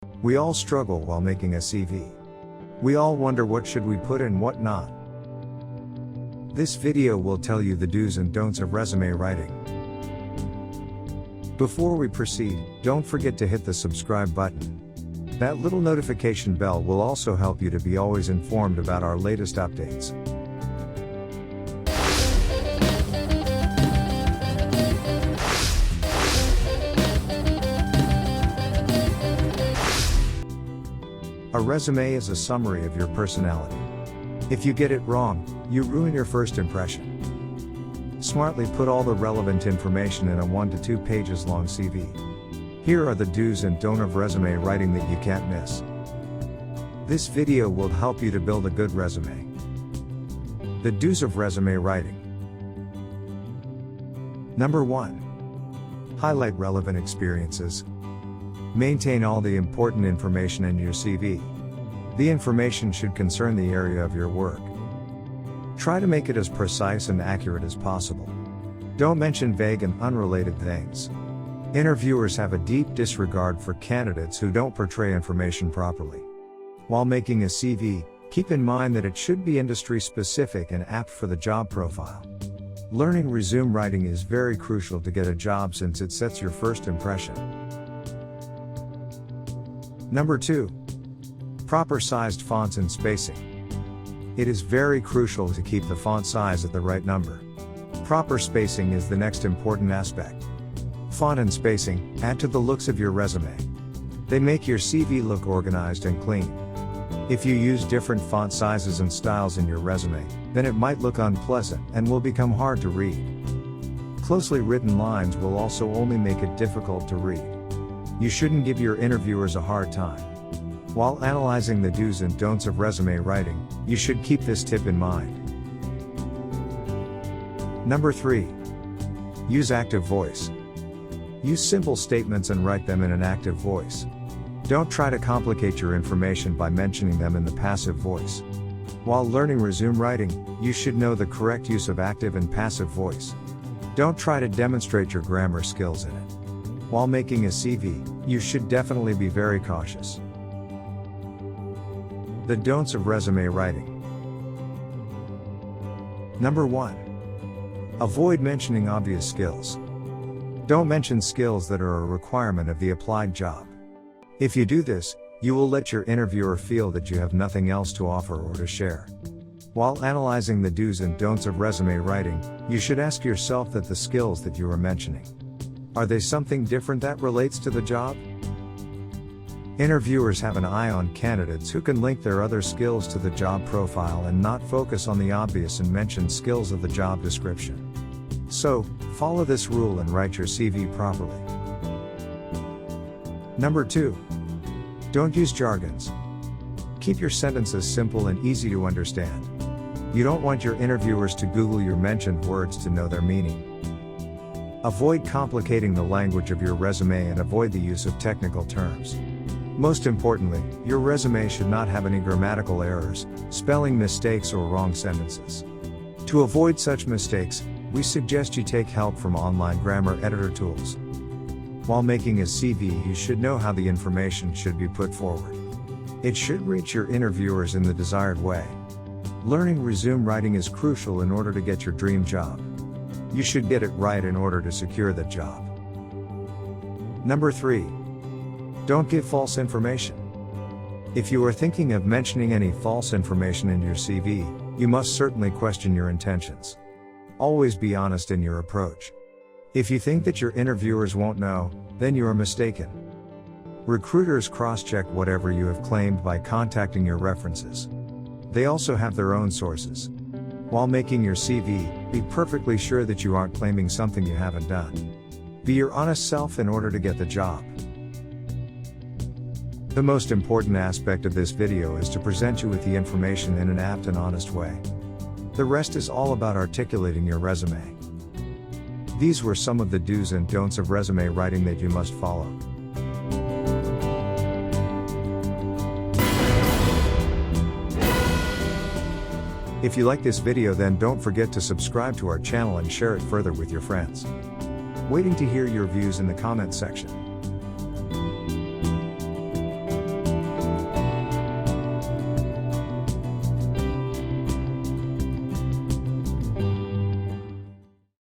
We all struggle while making a CV. We all wonder what should we put and what not. This video will tell you the do's and don'ts of resume writing. Before we proceed, don't forget to hit the subscribe button. That little notification bell will also help you to be always informed about our latest updates. A resume is a summary of your personality. If you get it wrong, you ruin your first impression. Smartly put all the relevant information in a 1 to 2 pages long CV. Here are the do's and don'ts of resume writing that you can't miss. This video will help you to build a good resume. The do's of resume writing. Number 1. Highlight relevant experiences. Maintain all the important information in your CV. The information should concern the area of your work. Try to make it as precise and accurate as possible. Don't mention vague and unrelated things. Interviewers have a deep disregard for candidates who don't portray information properly. While making a CV, keep in mind that it should be industry specific and apt for the job profile. Learning resume writing is very crucial to get a job since it sets your first impression. Number 2. Proper sized fonts and spacing. It is very crucial to keep the font size at the right number. Proper spacing is the next important aspect. Font and spacing add to the looks of your resume. They make your CV look organized and clean. If you use different font sizes and styles in your resume, then it might look unpleasant and will become hard to read. Closely written lines will also only make it difficult to read. You shouldn't give your interviewers a hard time. While analyzing the do's and don'ts of resume writing, you should keep this tip in mind. Number 3. Use active voice. Use simple statements and write them in an active voice. Don't try to complicate your information by mentioning them in the passive voice. While learning resume writing, you should know the correct use of active and passive voice. Don't try to demonstrate your grammar skills in it. While making a CV, you should definitely be very cautious. The don'ts of resume writing. Number 1. Avoid mentioning obvious skills. Don't mention skills that are a requirement of the applied job. If you do this, you will let your interviewer feel that you have nothing else to offer or to share. While analyzing the do's and don'ts of resume writing, you should ask yourself that the skills that you are mentioning, are they something different that relates to the job? Interviewers have an eye on candidates who can link their other skills to the job profile and not focus on the obvious and mentioned skills of the job description. So, follow this rule and write your CV properly. Number 2. Don't use jargons. Keep your sentences simple and easy to understand. You don't want your interviewers to Google your mentioned words to know their meaning. Avoid complicating the language of your resume and avoid the use of technical terms. Most importantly, your resume should not have any grammatical errors, spelling mistakes or wrong sentences. To avoid such mistakes, we suggest you take help from online grammar editor tools. While making a CV, you should know how the information should be put forward. It should reach your interviewers in the desired way. Learning resume writing is crucial in order to get your dream job. You should get it right in order to secure the job. Number 3. Don't give false information. If you are thinking of mentioning any false information in your CV, you must certainly question your intentions. Always be honest in your approach. If you think that your interviewers won't know, then you are mistaken. Recruiters cross-check whatever you have claimed by contacting your references. They also have their own sources. While making your CV, be perfectly sure that you aren't claiming something you haven't done. Be your honest self in order to get the job. The most important aspect of this video is to present you with the information in an apt and honest way. The rest is all about articulating your resume. These were some of the do's and don'ts of resume writing that you must follow. If you like this video, then don't forget to subscribe to our channel and share it further with your friends. Waiting to hear your views in the comment section.